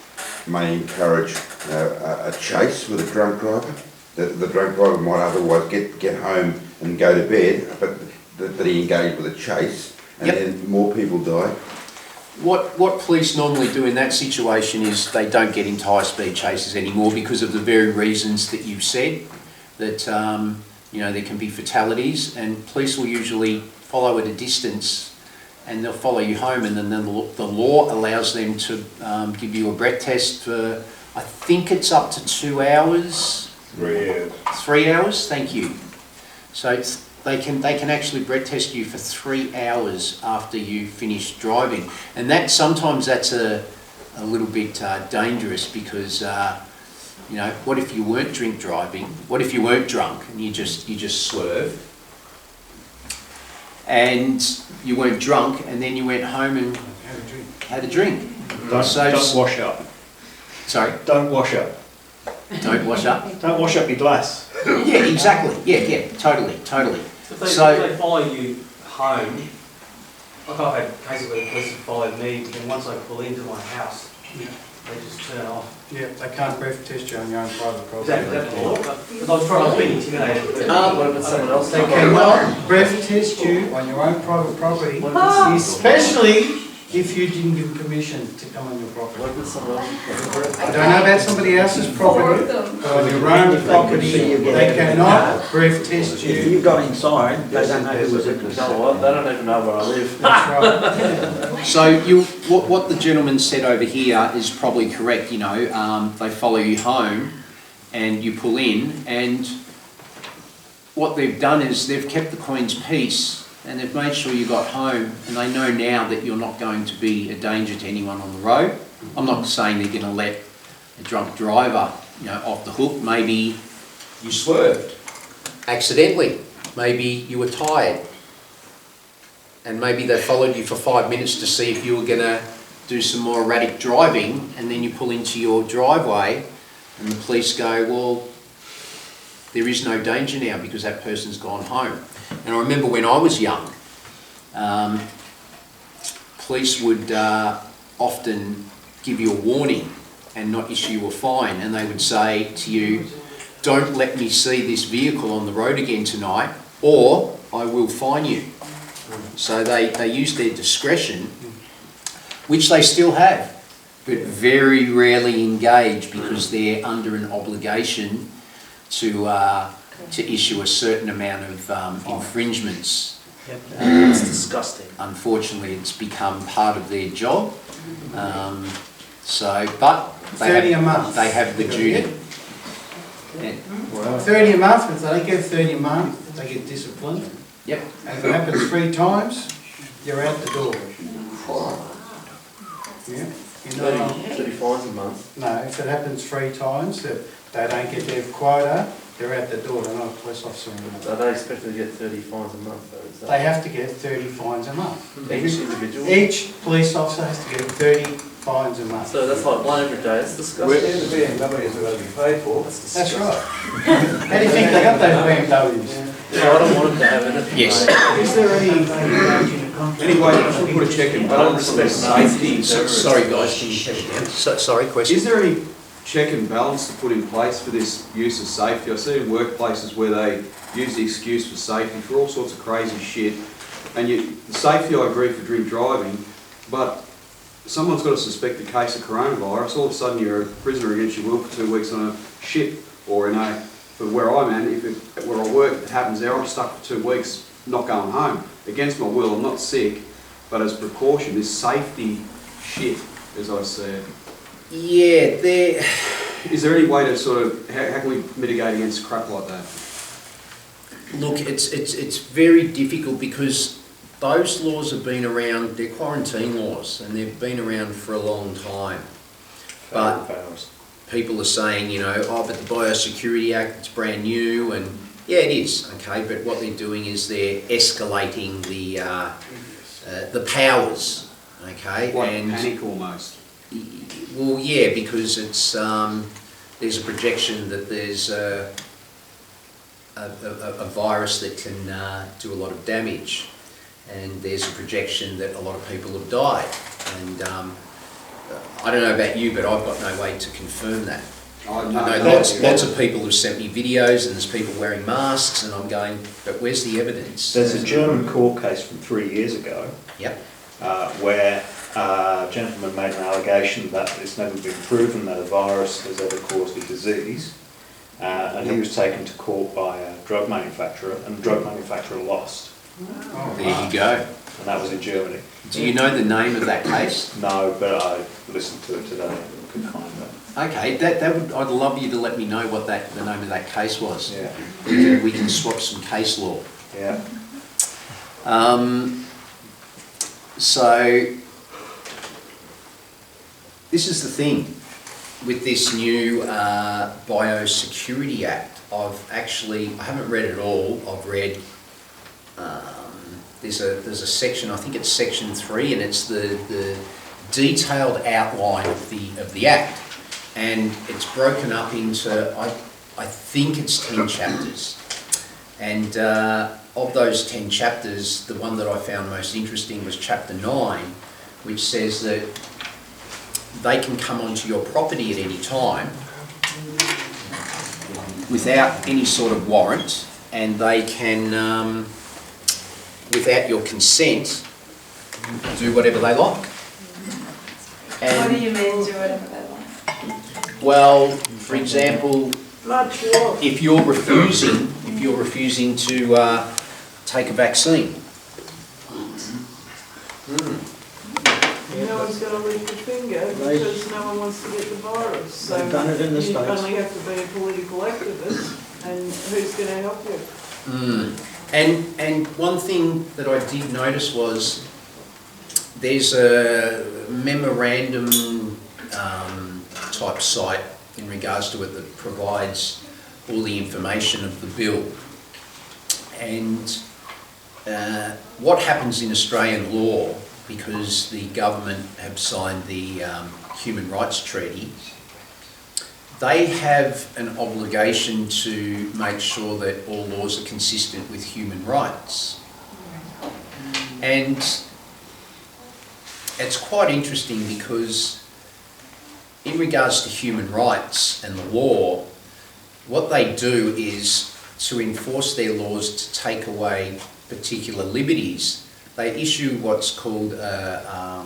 may encourage a chase with a drunk driver. The drunk driver might otherwise get home and go to bed, but that he engaged with a chase, and then more people die. What police normally do in that situation is they don't get into high-speed chases anymore because of the very reasons that you've said, that you know, there can be fatalities, and police will usually follow at a distance and they'll follow you home, and then the law allows them to give you a breath test for, I think it's up to 2 hours. 3 hours. 3 hours, thank you. So they can actually breath test you for 3 hours after you finish driving, and that sometimes that's a little bit dangerous because you know, what if you weren't drink driving? What if you weren't drunk and you just swerved, and you weren't drunk, and then you went home and had a drink? Don't wash up. Sorry. Don't wash up. Don't wash up. Don't wash up your glass. Yeah, exactly. Yeah, totally. If they follow you home, like I've had cases where the police have followed me, and once I pull into my house, they just turn off. Yeah, they can't breath test you on your own private Is property. that the law? Because I was being intimidated. What about someone else? They cannot breath test you on your own private property, especially if you didn't give permission to come on your property. What about someone else? I don't know about somebody else's property, but on your own property, they cannot breath test If you. you go inside, they don't know who was in control. They don't even know where I live. That's right. So what the gentleman said over here is probably correct. You know, they follow you home, and you pull in, and what they've done is they've kept the Queen's peace, and they've made sure you got home, and they know now that you're not going to be a danger to anyone on the road. I'm not saying they're going to let a drunk driver, you know, off the hook. Maybe you swerved accidentally. Maybe you were tired, and maybe they followed you for 5 minutes to see if you were going to do some more erratic driving, and then you pull into your driveway, and the police go, well, there is no danger now because that person's gone home. And I remember when I was young, police would often give you a warning and not issue you a fine, and they would say to you, don't let me see this vehicle on the road again tonight, or I will fine you. So they use their discretion, which they still have, but very rarely engage because they're under an obligation to issue a certain amount of infringements. It's disgusting. Unfortunately, it's become part of their job. So, but 30 a month. they have the duty. Yeah. 30 a month, if they don't get 30 a month, they get disciplined. Yep. And if it happens 3 times, you're out the door. Yeah. You know, 30 fines a month. no, if it happens 3 times, if they don't get their quota, they're out the door, they're not a police officer anymore. Are they expected to get 30 fines a month though? Is that They have to get 30 fines a month. each individual? Each police officer has to get 30 fines a month. So that's like 1 every day, it's disgusting. The BMWs are going to be paid for. That's right. How do you think they got those BMWs? Yeah, I don't want them to have it. Yes. Is there Anyway, I should put a check and balance on the safety. Sorry guys, can you have it down? Sorry, question? Is there any check and balance to put in place for this use of safety? I see in workplaces where they use the excuse for safety for all sorts of crazy shit. And the safety, I agree, for drink driving, but someone's got to suspect a case of coronavirus, all of a sudden you're a prisoner against your will for 2 weeks on a ship, or in a, for where I'm at, where I work, if it happens there, I'm stuck for 2 weeks, not going home. Against my will, I'm not sick, but as precaution, this safety shit, as I said. Yeah, there... Is there any way to sort of, how can we mitigate against crap like that? Look, it's very difficult because those laws have been around, they're quarantine laws, and they've been around for a long time. But people are saying, you know, oh, but the Biosecurity Act, it's brand new, and yeah, it is, okay, but what they're doing is they're escalating the powers, okay? Like and panic almost. Well, yeah, because it's there's a projection that there's a virus that can do a lot of damage, and there's a projection that a lot of people have died. And I don't know about you, but I've got no way to confirm that. I know lots of people have sent me videos, and there's people wearing masks, and I'm going, but where's the evidence? There's a German court case from 3 years ago. Yep. Where a gentleman made an allegation that it's never been proven that a virus has ever caused a disease, and he was taken to court by a drug manufacturer, and the drug manufacturer lost. Oh, there you go. And that was in Germany. Do you know the name of that case? No, but I listened to it today and couldn't find it. Okay, that would, I'd love you to let me know what the name of that case was. Yeah. We can swap some case law. Yeah. So, this is the thing with this new Biosecurity Act. I haven't read it all. I've read, there's a section, I think it's section 3, and it's the detailed outline of the Act. And it's broken up into, I think it's 10 chapters. And of those 10 chapters, the one that I found most interesting was chapter 9, which says that they can come onto your property at any time without any sort of warrant, and they can, without your consent, do whatever they like. And What do you mean, do whatever they like? well, for example, if you're refusing to take a vaccine. No one's going to lift a finger because no one wants to get the virus. So They've done it in the you States. only have to be a political activist, and who's going to help you? And one thing that I did notice was there's a memorandum type site in regards to it that provides all the information of the bill. And what happens in Australian law, because the government have signed the Human Rights Treaty, they have an obligation to make sure that all laws are consistent with human rights. And it's quite interesting because in regards to human rights and the law, what they do is to enforce their laws to take away particular liberties. They issue what's called a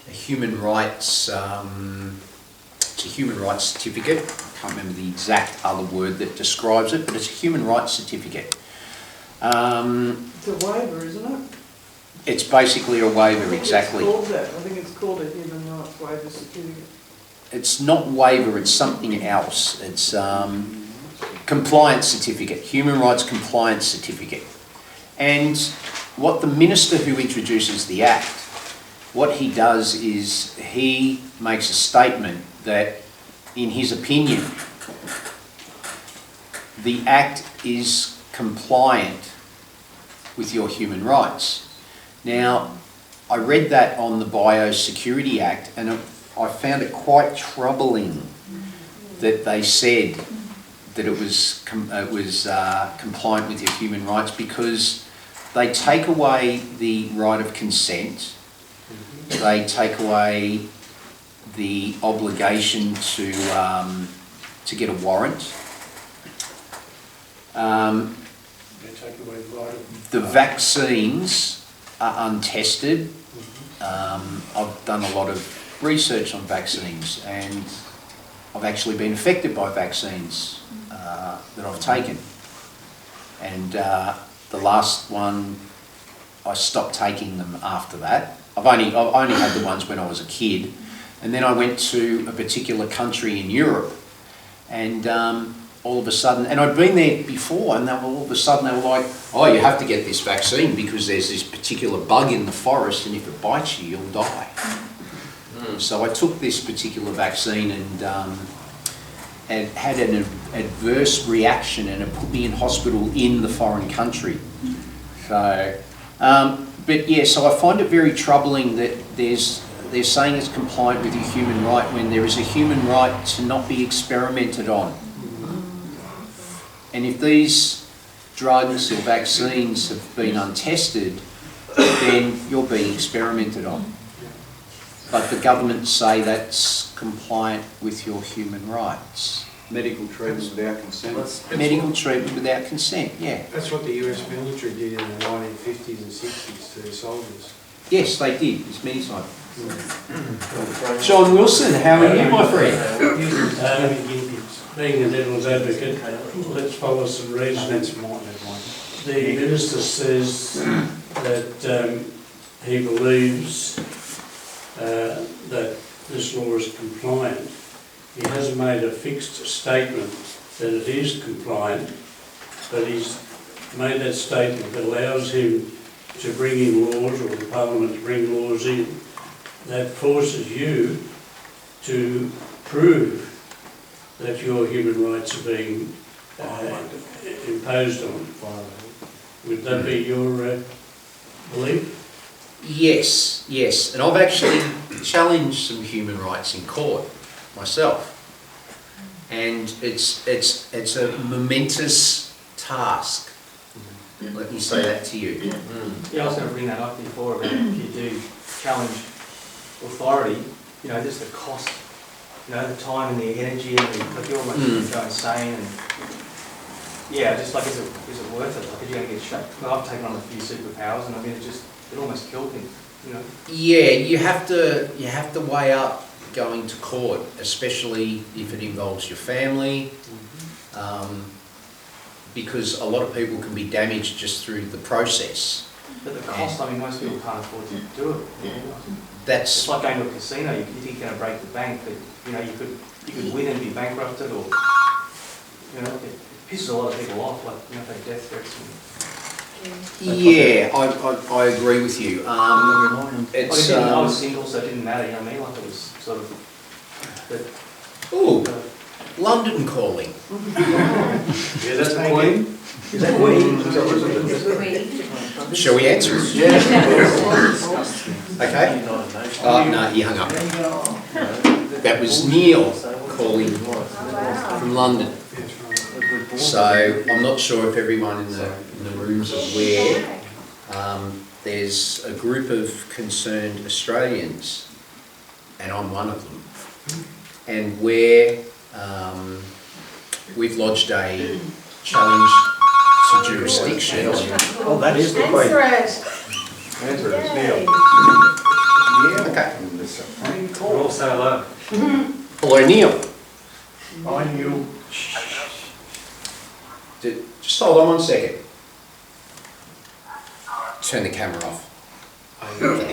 human rights, it's a human rights certificate. I can't remember the exact other word that describes it, but it's a human rights certificate. It's a waiver, isn't it? It's basically a waiver, exactly. I think it's called a human rights waiver certificate. It's not waiver, it's something else. It's compliance certificate, human rights compliance certificate. And what the minister who introduces the Act, what he does is he makes a statement that, in his opinion, the Act is compliant with your human rights. Now, I read that on the Biosecurity Act, and I found it quite troubling that they said that it was compliant with your human rights, because they take away the right of consent, they take away the obligation to get a warrant. The vaccines are untested. I've done a lot of research on vaccines, and I've actually been affected by vaccines that I've taken. And the last one, I stopped taking them after that. I've only had the ones when I was a kid, and then I went to a particular country in Europe, and all of a sudden, and I'd been there before, and all of a sudden they were like, "Oh, you have to get this vaccine because there's this particular bug in the forest, and if it bites you, you'll die." So I took this particular vaccine and had an adverse reaction, and it put me in hospital in the foreign country. So, but yeah, so I find it very troubling that they're saying it's compliant with your human right when there is a human right to not be experimented on. And if these drugs or vaccines have been untested, then you're being experimented on. But the government say that's compliant with your human rights. Medical treatment without consent. Medical treatment without consent, yeah. That's what the US military did in the 1950s and 60s to their soldiers. Yes, they did. It's many times. John Wilson, how are you, my friend? Being a devil's advocate, let's follow some reasoning. The minister says that he believes that this law is compliant. He hasn't made a fixed statement that it is compliant, but he's made that statement that allows him to bring in laws, or the Parliament to bring laws in, that forces you to prove that your human rights are being imposed on. Would that be your belief? Yes, yes. And I've actually challenged some human rights in court myself. And it's a momentous task. Let me say that to you. Yeah, I was going to bring that up before about if you do challenge authority, you know, just the cost, you know, the time and the energy, and like you're almost go insane, and yeah, just like is it worth it? Like, are you going to get shut? Well, I've taken on a few superpowers, and I mean, it almost killed me, you know. Yeah, you have to weigh up going to court, especially if it involves your family, because a lot of people can be damaged just through the process. But the cost, I mean, most people can't afford to do it. You know? That's it's like going to a casino. You think you're going to break the bank, but you know you could win and be bankrupted, or you know, it pisses a lot of people off. Like, you know, they death threats. Yeah, I agree with you. It's I was single, so it didn't matter. You know what I mean? Like, it was sort of. Ooh, London calling. Yeah, that's the Queen. Is that Queen? Shall we answer it? Yeah. Okay. No, he hung up. That was Neil calling from London. So I'm not sure if everyone in the room's aware. There's a group of concerned Australians, and I'm one of them. And we've lodged a challenge to jurisdiction. Oh, that is the Queen. Answer it, it's Neil. Yeah, okay. We're all so low. Hello, Neil. Hi, Neil. Just hold on 1 second. Turn the camera off. And